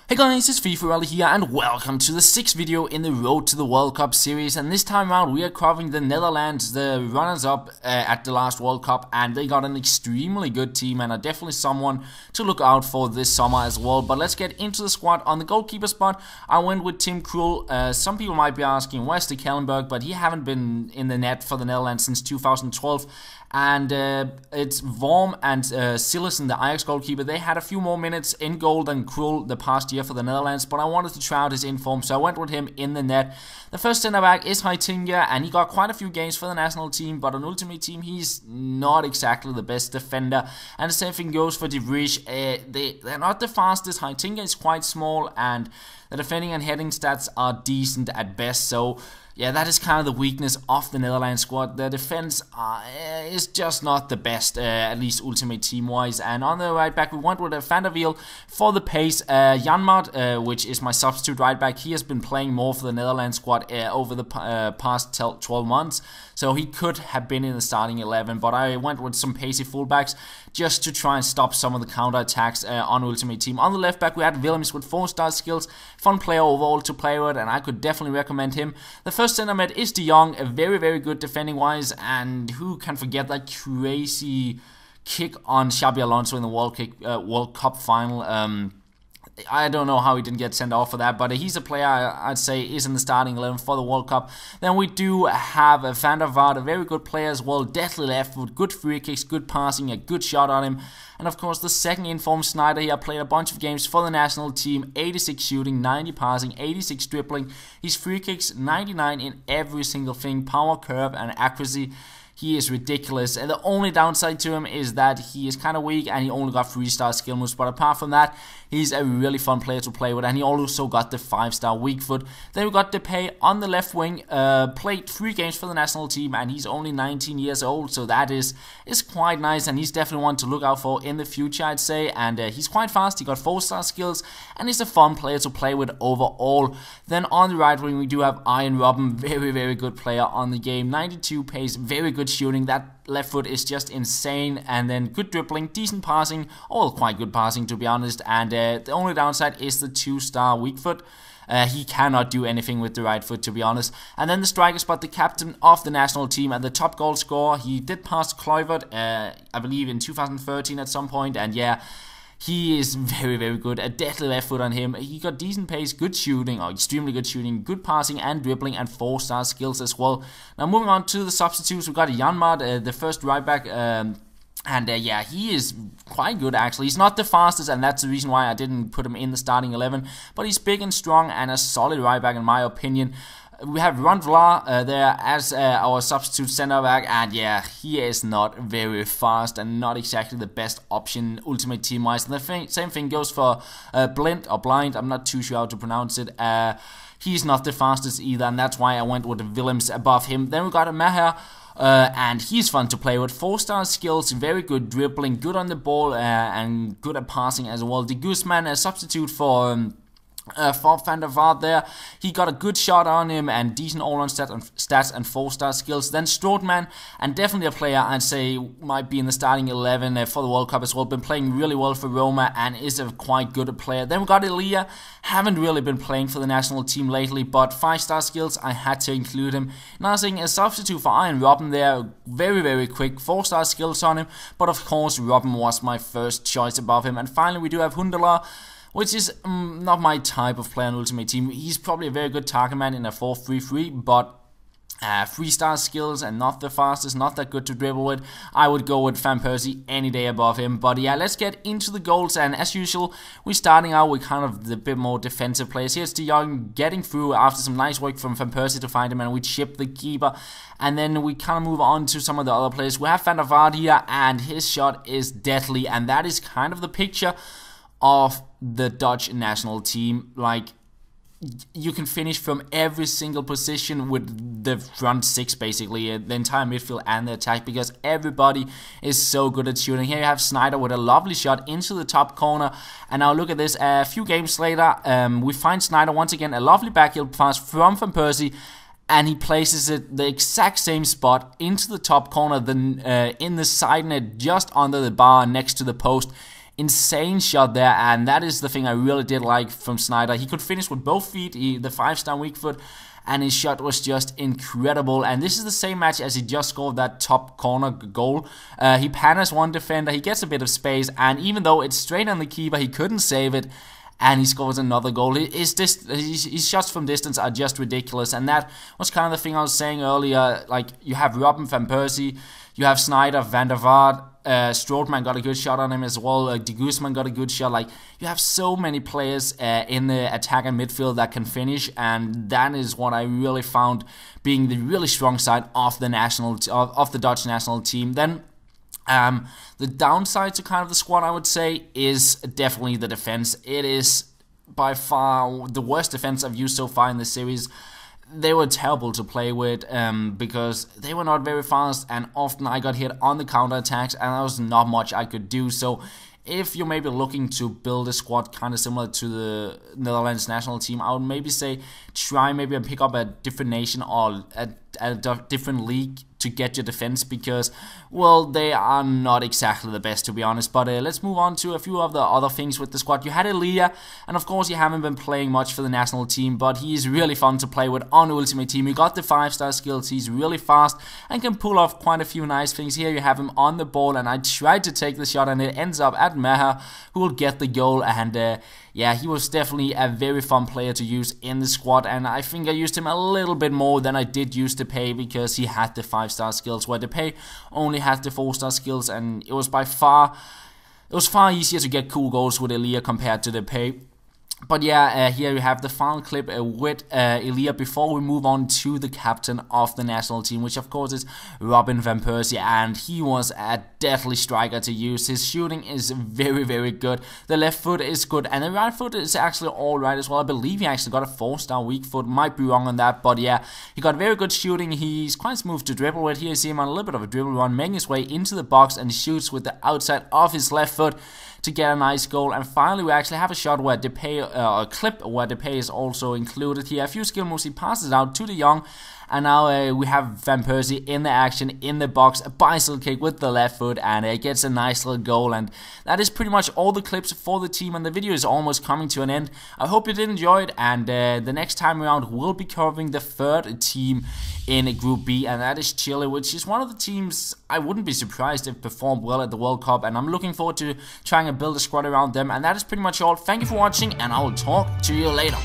Hey guys, it's FifaRalle here and welcome to the 6th video in the Road to the World Cup series, and this time around we are covering the Netherlands, the runners-up at the last World Cup, and they got an extremely good team and are definitely someone to look out for this summer as well. But let's get into the squad. On the goalkeeper spot, I went with Tim Krul. Some people might be asking, where's the Kellenberg, but he haven't been in the net for the Netherlands since 2012. And it's Vorm and Sillissen, the Ajax goalkeeper. They had a few more minutes in goal than Krul the past year for the Netherlands, but I wanted to try out his inform, so I went with him in the net. The first centre back is Heitinga, and he got quite a few games for the national team, but on Ultimate Team he's not exactly the best defender. And the same thing goes for De Vries. They're not the fastest. Heitinga is quite small, and the defending and heading stats are decent at best, so yeah, that is kind of the weakness of the Netherlands squad. The defense is just not the best, at least Ultimate Team-wise. And on the right back, we went with Van der Wiel for the pace. Janmaat, which is my substitute right back, he has been playing more for the Netherlands squad over the past 12 months. So he could have been in the starting 11, but I went with some pacey fullbacks just to try and stop some of the counter-attacks on Ultimate Team. On the left back, we had Willems with 4-star skills. Fun player overall to play with, and I could definitely recommend him. The first centre mid is De Jong, a very, very good defending-wise, and who can forget that crazy kick on Xabi Alonso in the World Cup final. I don't know how he didn't get sent off for that, but he's a player I'd say is in the starting 11 for the World Cup. Then we do have Van der Vaart, a very good player as well, deathly left foot, good free kicks, good passing, a good shot on him. And of course the second informed Sneijder here played a bunch of games for the national team, 86 shooting, 90 passing, 86 dribbling. His free kicks, 99 in every single thing, power, curve and accuracy. He is ridiculous, and the only downside to him is that he is kind of weak and he only got 3-star skill moves, but apart from that, he's a really fun player to play with, and he also got the 5-star weak foot. Then we got Depay on the left wing, played 3 games for the national team, and he's only 19 years old, so that is quite nice, and he's definitely one to look out for in the future, I'd say. And he's quite fast, he got 4-star skills, and he's a fun player to play with overall. Then on the right wing, we do have Arjen Robben, very, very good player on the game, 92 pace, very good shooting. That left foot is just insane, and then good dribbling, decent passing, all quite good passing to be honest, and the only downside is the 2-star weak foot. He cannot do anything with the right foot, to be honest. And then the striker spot, the captain of the national team and the top goal scorer. He did pass Kluivert, I believe in 2013 at some point, and yeah, he is very, very good. A deadly left foot on him. He got decent pace, good shooting, or extremely good shooting, good passing and dribbling, and 4-star skills as well. Now moving on to the substitutes, we got Janmaat, the first right back, and yeah, he is quite good actually. He's not the fastest, and that's the reason why I didn't put him in the starting 11, but he's big and strong and a solid right back in my opinion. We have Ron Vlaar there as our substitute center back, and yeah, he is not very fast and not exactly the best option Ultimate Team wise. And the same thing goes for Blind, I'm not too sure how to pronounce it. He's not the fastest either, and that's why I went with Willems above him. Then we got a Maher. And he's fun to play with, 4-star skills, very good dribbling, good on the ball, and good at passing as well. De Guzman, a substitute for Van der Vaart there. He got a good shot on him and decent all-round stats and 4-star skills. Then Strootman, and definitely a player I'd say might be in the starting 11 for the World Cup as well. Been playing really well for Roma and is a quite good player. Then we got Elia, haven't really been playing for the national team lately, but 5-star skills, I had to include him. Now saying a substitute for Arjen Robben there, very, very quick, 4-star skills on him, but of course Robben was my first choice above him. And finally we do have Huntelaar, which is not my type of player on Ultimate Team. He's probably a very good target man in a 4-3-3, but 3-star skills and not the fastest, not that good to dribble with. I would go with Van Persie any day above him. But yeah, let's get into the goals, and as usual, we're starting out with kind of the bit more defensive players. Here's De Jong getting through after some nice work from Van Persie to find him, and we chip the keeper. And then we kind of move on to some of the other players. We have Van der Vaart here, and his shot is deadly, and that is kind of the picture of the Dutch national team. Like, you can finish from every single position with the front 6 basically, the entire midfield and the attack, because everybody is so good at shooting. Here you have Sneijder with a lovely shot into the top corner, and now look at this, a few games later, we find Sneijder once again, a lovely backheel pass from Van Persie, and he places it the exact same spot into the top corner, in the side net, just under the bar next to the post. insane shot there, and that is the thing I really did like from Snyder. He could finish with both feet, the 5-star weak foot, and his shot was just incredible. And this is the same match as he just scored that top corner goal. He panics one defender, he gets a bit of space, and even though it's straight on the keeper, he couldn't save it, and he scores another goal. His shots from distance are just ridiculous, and that was kind of the thing I was saying earlier. Like, you have Robben, Van Persie, you have Snyder, Van der Vaart, Strootman got a good shot on him as well. De Guzman got a good shot. Like, you have so many players in the attack and midfield that can finish, and that is what I really found being the really strong side of the Dutch national team. Then the downside to kind of the squad, I would say, is definitely the defense. It is by far the worst defense I've used so far in the series. They were terrible to play with because they were not very fast, and often I got hit on the counterattacks, and there was not much I could do. So if you're maybe looking to build a squad kind of similar to the Netherlands national team, I would maybe say try maybe and pick up a different nation or a different league to get your defense, because, well, they are not exactly the best, to be honest. But let's move on to a few of the other things with the squad. You had Elia, and of course you haven't been playing much for the national team, but he's really fun to play with on Ultimate Team. He got the 5-star skills, he's really fast and can pull off quite a few nice things. Here you have him on the ball, and I tried to take the shot, and it ends up at Maher, who will get the goal. And yeah, he was definitely a very fun player to use in the squad, and I think I used him a little bit more than I did use Depay, because he had the 5-star skills, where Depay only had the 4-star skills, and it was far easier to get cool goals with Elia compared to Depay. But yeah, here you have the final clip with Elia before we move on to the captain of the national team, which of course is Robben van Persie, and he was a deadly striker to use. His shooting is very, very good. The left foot is good, and the right foot is actually alright as well. I believe he actually got a 4-star weak foot, might be wrong on that, but yeah, he got very good shooting. He's quite smooth to dribble with. Here you see him on a little bit of a dribble run, making his way into the box, and shoots with the outside of his left foot to get a nice goal. And finally we actually have a shot where Depay, a clip where Depay is also included here. A few skill moves, he passes out to De Jong, and now we have Van Persie in the action, in the box, a bicycle kick with the left foot, and it gets a nice little goal. And that is pretty much all the clips for the team, and the video is almost coming to an end. I hope you did enjoy it, and the next time around we'll be covering the third team in Group B, and that is Chile, which is one of the teams I wouldn't be surprised if performed well at the World Cup, and I'm looking forward to trying to build a squad around them. And that is pretty much all. Thank you for watching, and I will talk to you later.